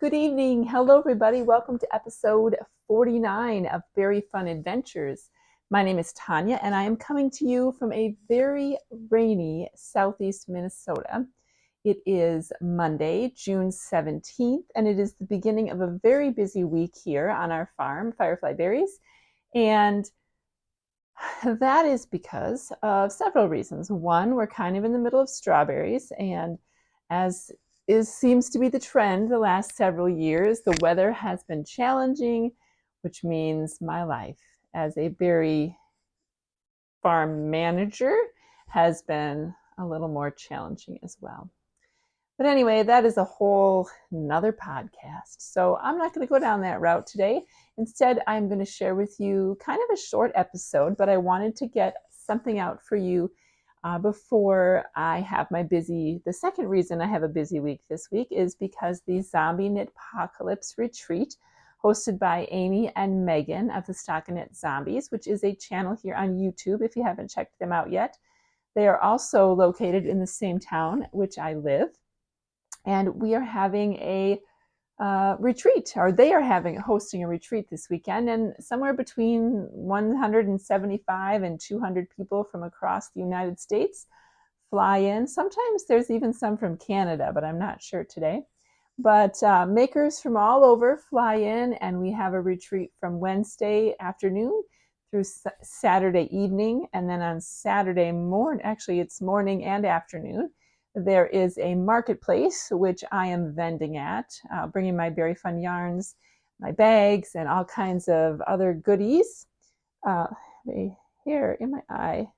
Good evening. Hello, everybody. Welcome to episode 49 of Very Fun Adventures. My name is Tanya, and I am coming to you from a very rainy southeast Minnesota. It is Monday, June 17th, and it is the beginning of a very busy week here on our farm, Firefly Berries. And that is because of several reasons. One, we're kind of in the middle of strawberries, and as seems to be the trend the last several years, the weather has been challenging, which means my life as a berry farm manager has been a little more challenging as well. But anyway, that is a whole nother podcast. So I'm not going to go down that route today. Instead, I'm going to share with you kind of a short episode, but I wanted to get something out for you before I have the second reason I have a busy week this week is because the Zombie Knitpocalypse retreat hosted by Amy and Megan of the Stockinette Zombies, which is a channel here on YouTube if you haven't checked them out yet. They are also located in the same town which I live. And we are having a retreat, or they are hosting a retreat this weekend, and somewhere between 175 and 200 people from across the United States fly in. Sometimes there's even some from Canada, but I'm not sure today. But makers from all over fly in, and we have a retreat from Wednesday afternoon through Saturday evening, and then on Saturday morning, actually it's morning and afternoon, there is a marketplace, which I am vending at, bringing my Berry Fun yarns, my bags, and all kinds of other goodies. The hair in my eye.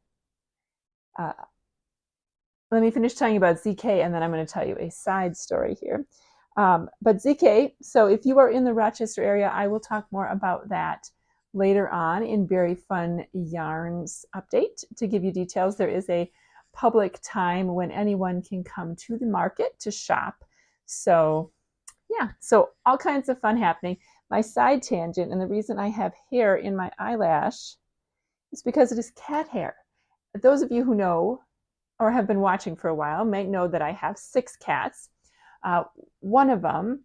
Let me finish telling you about ZK, and then I'm going to tell you a side story here. But ZK, so if you are in the Rochester area, I will talk more about that later on in Berry Fun Yarns update. To give you details, there is a public time when anyone can come to the market to shop. So yeah, so all kinds of fun happening. My side tangent, and the reason I have hair in my eyelash is because it is cat hair. Those of you who know or have been watching for a while might know that I have 6 cats. One of them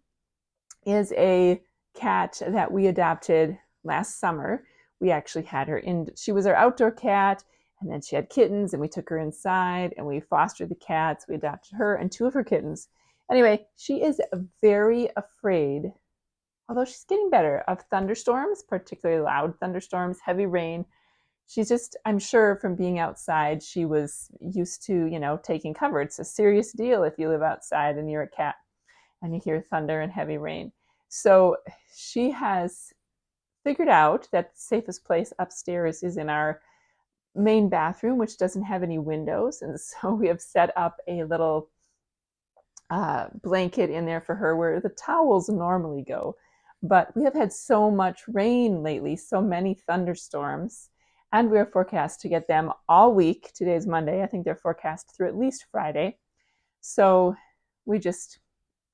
is a cat that we adopted last summer. We actually had her she was our outdoor cat. And then she had kittens, and we took her inside, and we fostered the cats. We adopted her and 2 of her kittens. Anyway, she is very afraid, although she's getting better, of thunderstorms, particularly loud thunderstorms, heavy rain. She's just, I'm sure from being outside, she was used to, taking cover. It's a serious deal if you live outside and you're a cat and you hear thunder and heavy rain. So she has figured out that the safest place upstairs is in our main bathroom, which doesn't have any windows, and so we have set up a little blanket in there for her where the towels normally go. But we have had so much rain lately, so many thunderstorms, and we're forecast to get them all week. Today's Monday. I think they're forecast through at least Friday. So we just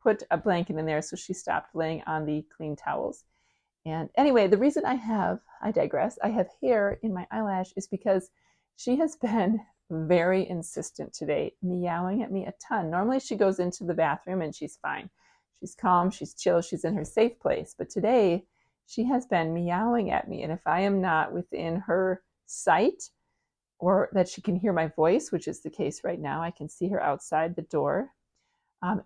put a blanket in there so she stopped laying on the clean towels. And anyway, the reason I digress, I have hair in my eyelash is because she has been very insistent today, meowing at me a ton. Normally she goes into the bathroom and she's fine. She's calm, she's chill, she's in her safe place. But today she has been meowing at me. And if I am not within her sight or that she can hear my voice, which is the case right now, I can see her outside the door.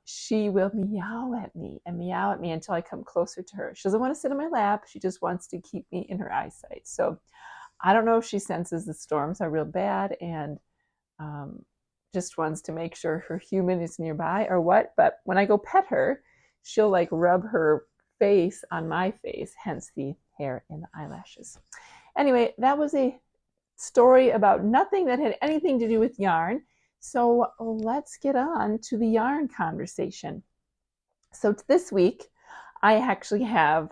She will meow at me until I come closer to her. She doesn't want to sit on my lap. She just wants to keep me in her eyesight. So I don't know if she senses the storms are real bad and just wants to make sure her human is nearby or what. But when I go pet her, she'll like rub her face on my face, hence the hair in the eyelashes. Anyway, that was a story about nothing that had anything to do with yarn. So let's get on to the yarn conversation. So this week, I actually have,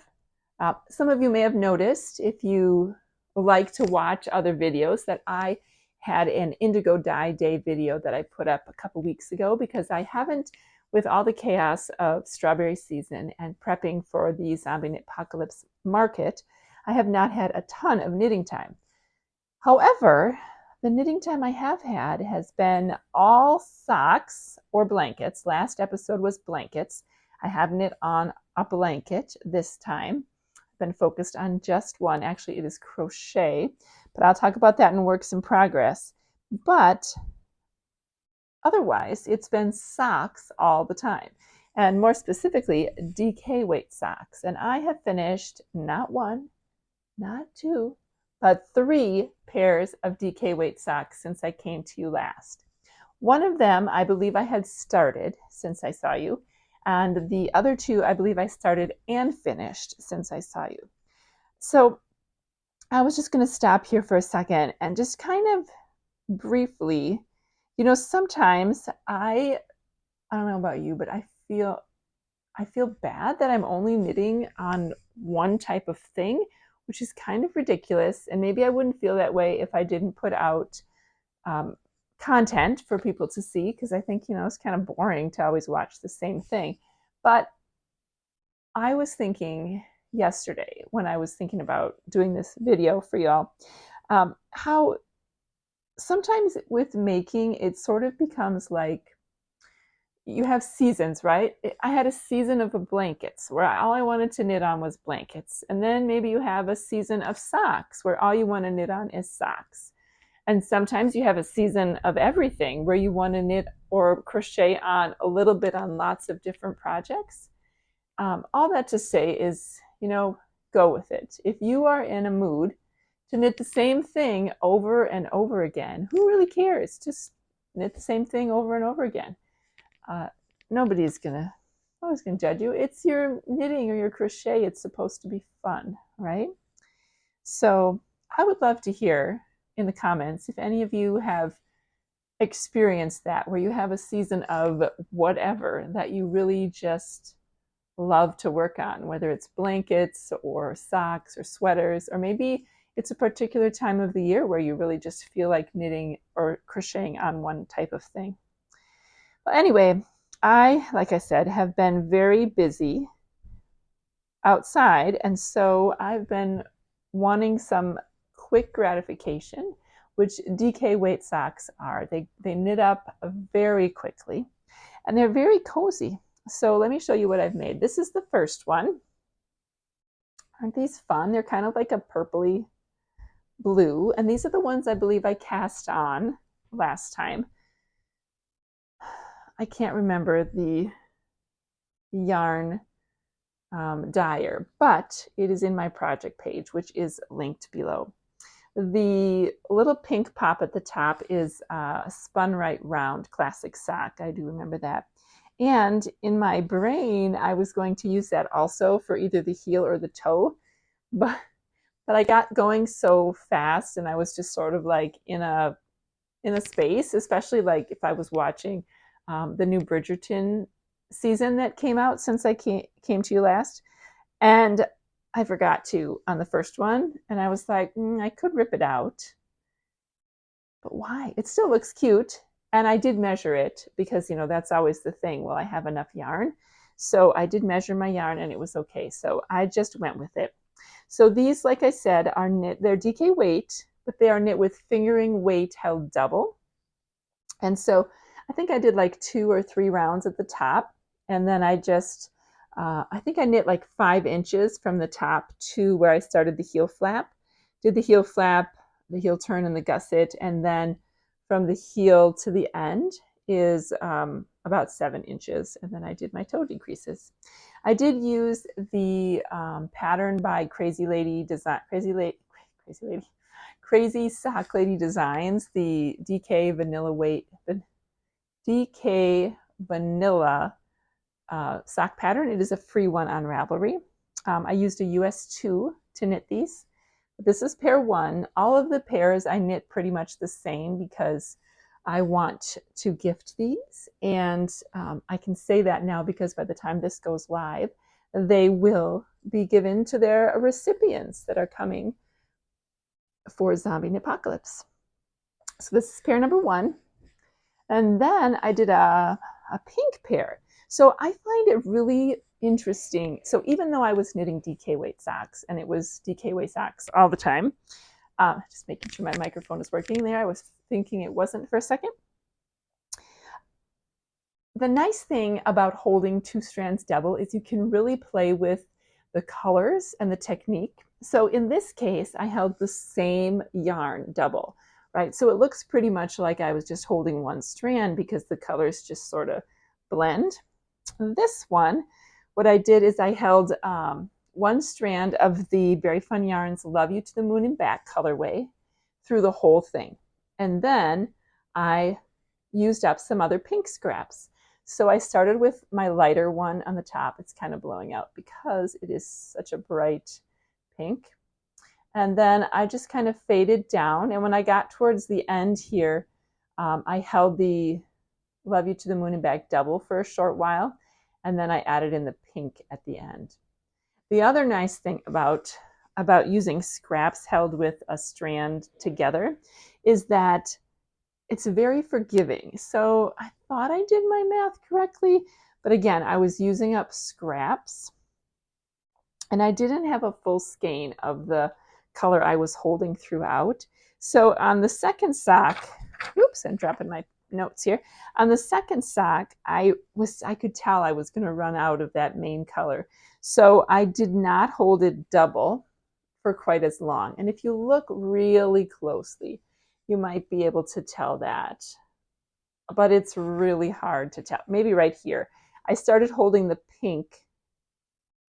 some of you may have noticed if you like to watch other videos that I had an Indigo Dye Day video that I put up a couple weeks ago because I haven't, with all the chaos of strawberry season and prepping for the Zombie Knitpocalypse market, I have not had a ton of knitting time. However, the knitting time I have had has been all socks or blankets. Last episode was blankets. I have knit on a blanket this time. I've been focused on just one. Actually, it is crochet, but I'll talk about that in works in progress. But otherwise, it's been socks all the time, and more specifically, DK weight socks. And I have finished not one, not two, but 3 pairs of DK weight socks since I came to you last. One of them, I believe I had started since I saw you, and the other 2, I believe I started and finished since I saw you. So I was just going to stop here for a second and just kind of briefly, sometimes I don't know about you, but I feel bad that I'm only knitting on one type of thing, which is kind of ridiculous. And maybe I wouldn't feel that way if I didn't put out content for people to see, because I think, it's kind of boring to always watch the same thing. But I was thinking yesterday when I was thinking about doing this video for y'all, how sometimes with making, it sort of becomes like you have seasons, right? I had a season of blankets where all I wanted to knit on was blankets. And then maybe you have a season of socks where all you want to knit on is socks. And sometimes you have a season of everything where you want to knit or crochet on a little bit on lots of different projects. All that to say is, go with it. If you are in a mood to knit the same thing over and over again, who really cares? Just knit the same thing over and over again. Nobody's gonna judge you. It's your knitting or your crochet. It's supposed to be fun, right? So I would love to hear in the comments if any of you have experienced that, where you have a season of whatever that you really just love to work on, whether it's blankets or socks or sweaters, or maybe it's a particular time of the year where you really just feel like knitting or crocheting on one type of thing. Well, anyway, like I said, have been very busy outside, and so I've been wanting some quick gratification, which DK weight socks are. They knit up very quickly, and they're very cozy. So let me show you what I've made. This is the first one. Aren't these fun? They're kind of like a purpley blue, and these are the ones I believe I cast on last time. I can't remember the yarn dyer, but it is in my project page, which is linked below. The little pink pop at the top is a Spun Right Round classic sock. I do remember that. And in my brain, I was going to use that also for either the heel or the toe, but I got going so fast, and I was just sort of like in a space, especially like if I was watching the new Bridgerton season that came out since I came to you last. And I forgot to on the first one, and I was like, I could rip it out, but why? It still looks cute. And I did measure it because, that's always the thing. Will I have enough yarn? So I did measure my yarn, and it was okay. So I just went with it. So these, like I said, are knit. They're DK weight, but they are knit with fingering weight held double. And so I think I did like 2 or 3 rounds at the top. And then I just, I think I knit like 5 inches from the top to where I started the heel flap. Did the heel flap, the heel turn, and the gusset. And then from the heel to the end is about 7 inches. And then I did my toe decreases. I did use the pattern by Crazy Sock Lady Designs, the DK Vanilla sock pattern. It is a free one on Ravelry. I used a US 2 to knit these. This is pair 1. All of the pairs I knit pretty much the same because I want to gift these, and I can say that now because by the time this goes live, they will be given to their recipients that are coming for Zombie Knitpocalypse. So this is pair number 1. And then I did a pink pair. So I find it really interesting. So even though I was knitting DK weight socks, and it was DK weight socks all the time, just making sure my microphone is working there. I was thinking it wasn't for a second. the nice thing about holding 2 strands double is you can really play with the colors and the technique. So in this case, I held the same yarn double, right? So it looks pretty much like I was just holding 1 strand because the colors just sort of blend. This one, what I did is I held 1 strand of the Very Fun Yarns Love You to the Moon and Back colorway through the whole thing. And then I used up some other pink scraps. So I started with my lighter one on the top. It's kind of blowing out because it is such a bright pink. And then I just kind of faded down. And when I got towards the end here, I held the Love You to the Moon and Back double for a short while. And then I added in the pink at the end. The other nice thing about using scraps held with a strand together is that it's very forgiving. So I thought I did my math correctly, but again, I was using up scraps and I didn't have a full skein of the color I was holding throughout. So on the second sock, oops, I'm dropping my notes here. On the second sock, I could tell I was going to run out of that main color. So I did not hold it double for quite as long. And if you look really closely, you might be able to tell that, but it's really hard to tell. Maybe right here. I started holding the pink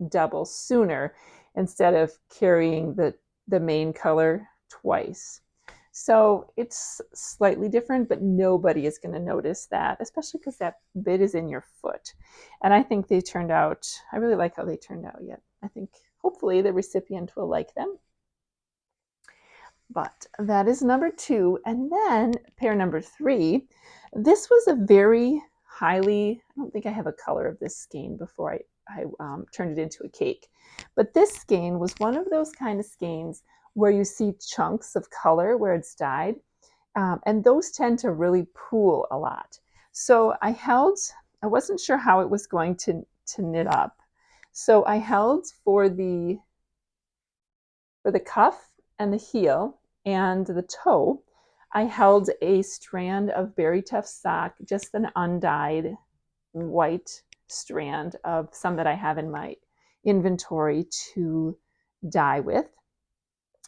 double sooner instead of carrying the main color twice. So it's slightly different, but nobody is going to notice that, especially because that bit is in your foot. And I think they turned out, I really like how they turned out yet. I think hopefully the recipient will like them. But that is number 2. And then pair number 3, this was a very highly, I don't think I have a color of this skein before I turned it into a cake. But this skein was one of those kind of skeins where you see chunks of color where it's dyed. And those tend to really pool a lot. So I wasn't sure how it was going to knit up. So I held for the cuff and the heel and the toe, I held a strand of Berry Tough sock, just an undyed white strand of some that I have in my inventory to dye with.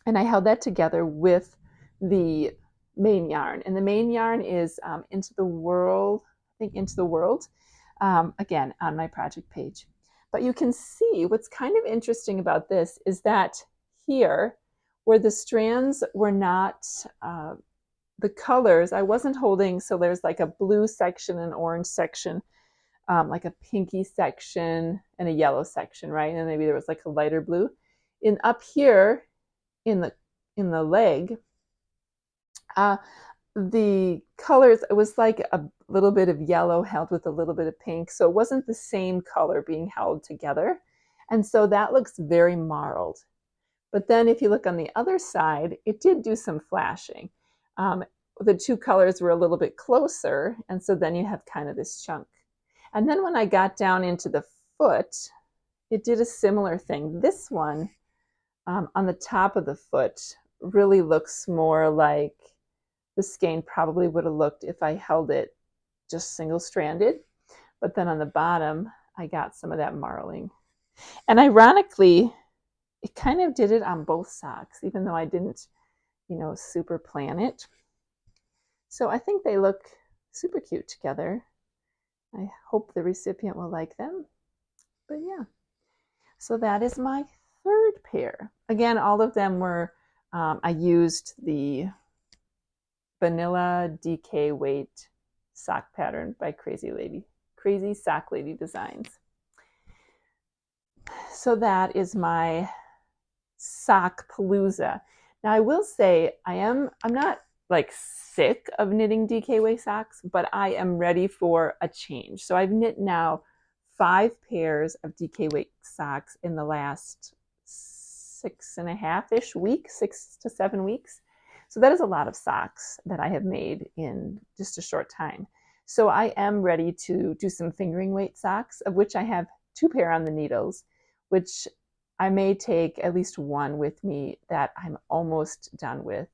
And I held that together with the main yarn. And the main yarn is Into the World, I think Into the World, again, on my project page. But you can see what's kind of interesting about this is that here, where the strands were not the colors, I wasn't holding, so there's like a blue section, an orange section, like a pinky section, and a yellow section, right? And maybe there was like a lighter blue. And up here in the leg, the colors, it was like a little bit of yellow held with a little bit of pink, so it wasn't the same color being held together. And so that looks very marled. But then if you look on the other side, it did do some flashing. The 2 colors were a little bit closer, and so then you have kind of this chunk. And then when I got down into the foot, it did a similar thing. This one on the top of the foot really looks more like the skein probably would have looked if I held it just single-stranded. But then on the bottom, I got some of that marling. And ironically, it kind of did it on both socks, even though I didn't, super plan it. So I think they look super cute together. I hope the recipient will like them. But yeah, so that is my 3rd pair. Again, all of them were, I used the Vanilla DK Weight sock pattern by Crazy Sock Lady Designs. So that is my sock palooza. Now I will say I'm not like sick of knitting DK Weight socks, but I am ready for a change. So I've knit now 5 pairs of DK Weight socks in the last 6.5-ish weeks, 6 to 7 weeks. So that is a lot of socks that I have made in just a short time. So I am ready to do some fingering weight socks, of which I have 2 pair on the needles, which I may take at least one with me that I'm almost done with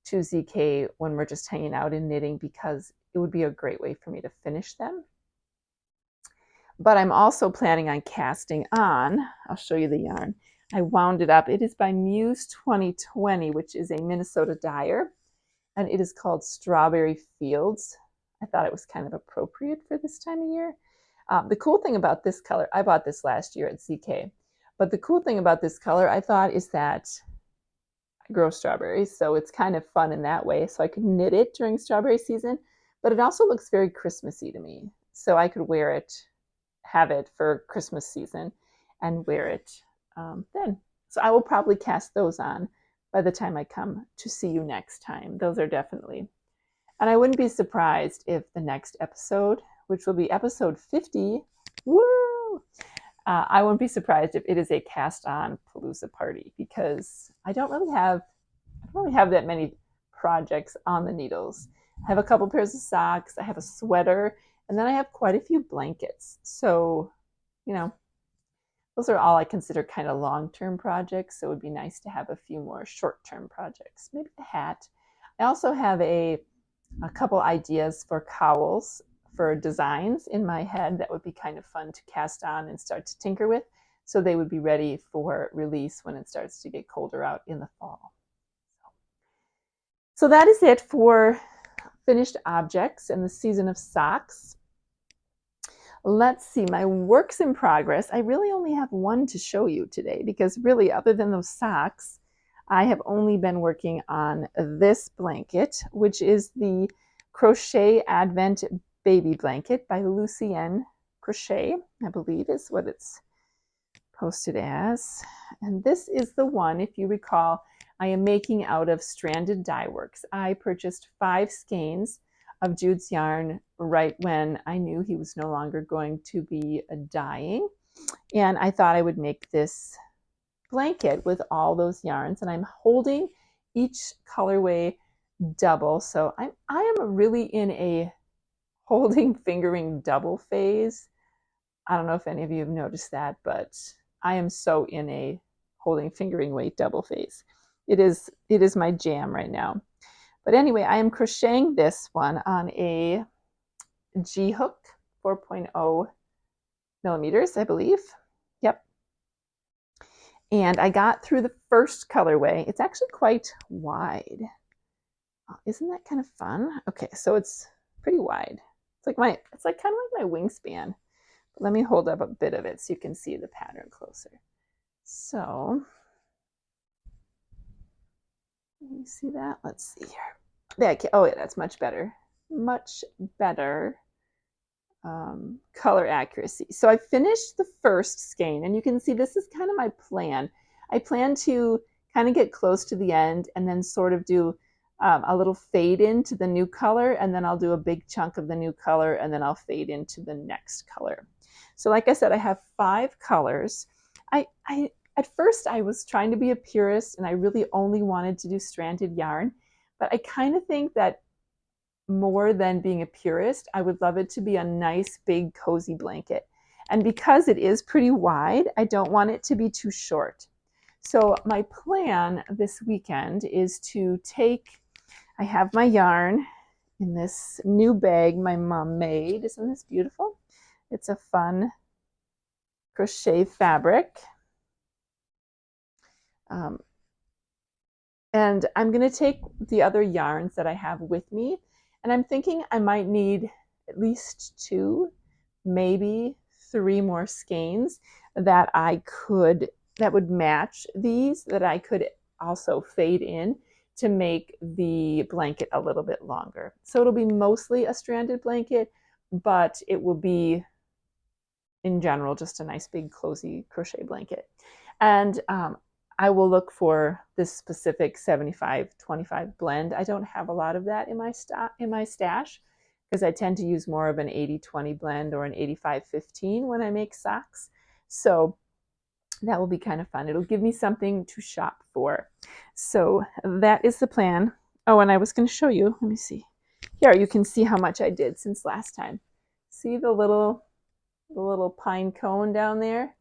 to ZK when we're just hanging out and knitting, because it would be a great way for me to finish them. But I'm also planning on casting on, I'll show you the yarn. I wound it up. It is by Muse 2020, which is a Minnesota dyer, and it is called Strawberry Fields. I thought it was kind of appropriate for this time of year. The cool thing about this color, I bought this last year at CK, but the cool thing about this color, I thought, is that I grow strawberries, so it's kind of fun in that way. So I could knit it during strawberry season, but it also looks very Christmassy to me. So I could wear it, have it for Christmas season, and wear it then. So I will probably cast those on by the time I come to see you next time. Those are definitely. And I wouldn't be surprised if the next episode, which will be episode 50, woo! I wouldn't be surprised if it is a cast-on Palooza party, because I don't really have that many projects on the needles. I have a couple pairs of socks, I have a sweater, and then I have quite a few blankets. So, you know, those are all I consider kind of long-term projects. So it would be nice to have a few more short-term projects. Maybe a hat. I also have a couple ideas for cowls for designs in my head that would be kind of fun to cast on and start to tinker with. So they would be ready for release when it starts to get colder out in the fall. So that is it for finished objects and the season of socks. Let's see, my works in progress. I really only have one to show you today, because really, other than those socks, I have only been working on this blanket, which is the Crochet Advent Baby Blanket by Lucienne Crochet, I believe is what it's posted as. And this is the one, if you recall, I am making out of stranded dye works. I purchased 5 skeins of Jude's yarn right when I knew he was no longer going to be dyeing. And I thought I would make this blanket with all those yarns, and I'm holding each colorway double. So I am really in a holding fingering double phase. I don't know if any of you have noticed that, but I am so in a holding fingering weight double phase. It is my jam right now. But anyway, I am crocheting this one on a G hook, 4.0 millimeters, I believe. Yep. And I got through the first colorway. It's actually quite wide. Isn't that kind of fun? Okay, so it's pretty wide. It's like kind of like my wingspan. But let me hold up a bit of it so you can see the pattern closer. So, you see that? Let's see here. Oh, yeah, that's much better. Much better color accuracy. So I finished the first skein, and you can see this is kind of my plan. I plan to kind of get close to the end and then sort of do a little fade into the new color, and then I'll do a big chunk of the new color, and then I'll fade into the next color. So like I said, I have 5 colors. At first I was trying to be a purist, and I really only wanted to do stranded yarn, but I kind of think that more than being a purist, I would love it to be a nice big cozy blanket. And because it is pretty wide, I don't want it to be too short. So my plan this weekend is to I have my yarn in this new bag my mom made. Isn't this beautiful? It's a fun crochet fabric. And I'm going to take the other yarns that I have with me, and I'm thinking I might need at least 2, maybe 3 more skeins that would match these, that I could also fade in to make the blanket a little bit longer. So it'll be mostly a stranded blanket, but it will be, in general, just a nice big cozy crochet blanket. And I will look for this specific 75-25 blend. I don't have a lot of that in my stash, because I tend to use more of an 80-20 blend or an 85-15 when I make socks. So that will be kind of fun. It'll give me something to shop for. So that is the plan. Oh, and I was going to show you. Let me see. Here, you can see how much I did since last time. See the little pine cone down there?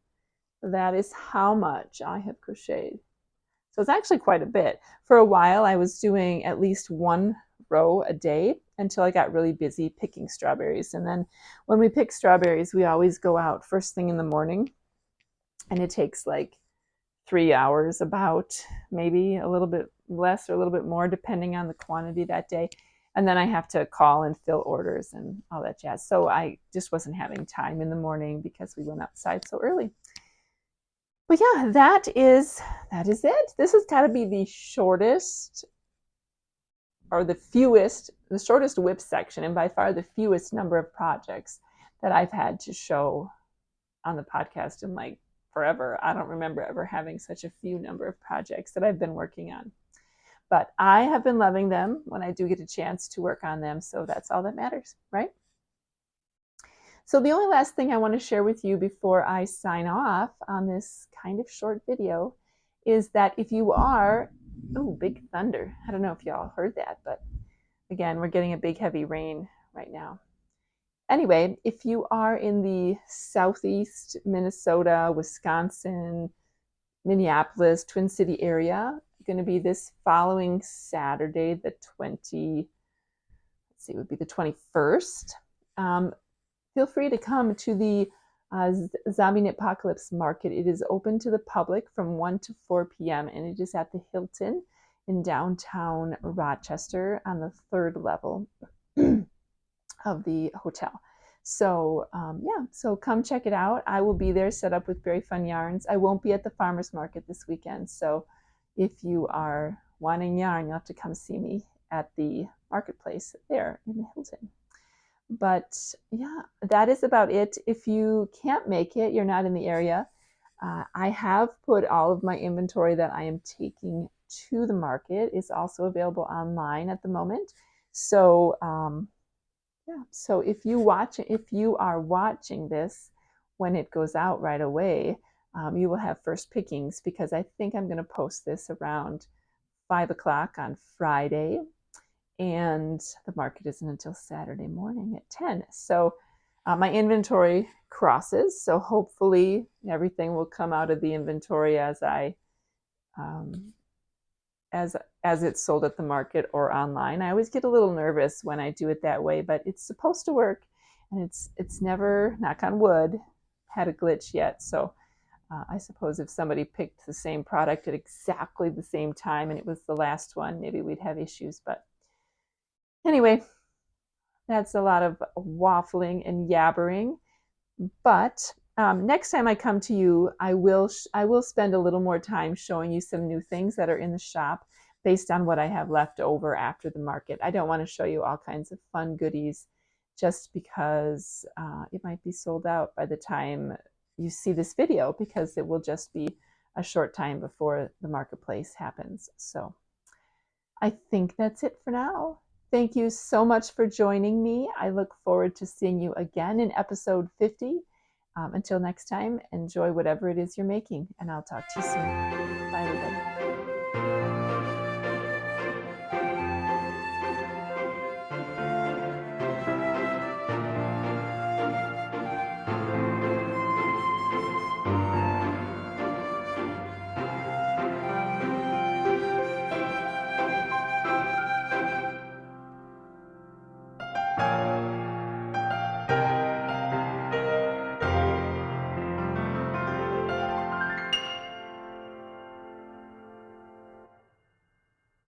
That is how much I have crocheted. So it's actually quite a bit. For a while, I was doing at least 1 row a day, until I got really busy picking strawberries. And then when we pick strawberries, we always go out first thing in the morning, and it takes like 3 hours, about, maybe a little bit less or a little bit more depending on the quantity that day. And then I have to call and fill orders and all that jazz. So I just wasn't having time in the morning because we went outside so early. But yeah, that is it. This has got to be the shortest or the shortest WIP section, and by far the fewest number of projects that I've had to show on the podcast in like forever. I don't remember ever having such a few number of projects that I've been working on. But I have been loving them when I do get a chance to work on them, so that's all that matters, right? So the only last thing I want to share with you before I sign off on this kind of short video is that if you are, oh, big thunder. I don't know if y'all heard that, but again, we're getting a big heavy rain right now. Anyway, if you are in the southeast Minnesota, Wisconsin, Minneapolis, Twin City area, going to be this following Saturday, the 21st. Feel free to come to the Zombie Knitpocalypse market. It is open to the public from 1 to 4 p.m. and it is at the Hilton in downtown Rochester on the 3rd level of the hotel. So so come check it out. I will be there set up with very fun yarns. I won't be at the farmer's market this weekend, so if you are wanting yarn, you'll have to come see me at the marketplace there in the Hilton. But yeah, that is about it. If you can't make it, you're not in the area, I have put all of my inventory that I am taking to the market is also available online at the moment. So so if you are watching this when it goes out right away, you will have first pickings, because I think I'm going to post this around 5 o'clock on Friday, and the market isn't until Saturday morning at 10. So my inventory crosses, so hopefully everything will come out of the inventory as I as it's sold at the market or online. I always get a little nervous when I do it that way, but it's supposed to work, and it's never, knock on wood, had a glitch yet. So I suppose if somebody picked the same product at exactly the same time and it was the last one, maybe we'd have issues. But anyway, that's a lot of waffling and yabbering. But next time I come to you, I will spend a little more time showing you some new things that are in the shop based on what I have left over after the market. I don't want to show you all kinds of fun goodies just because it might be sold out by the time you see this video, because it will just be a short time before the marketplace happens. So I think that's it for now. Thank you so much for joining me. I look forward to seeing you again in episode 50. Until next time, enjoy whatever it is you're making, and I'll talk to you soon. Bye, everybody.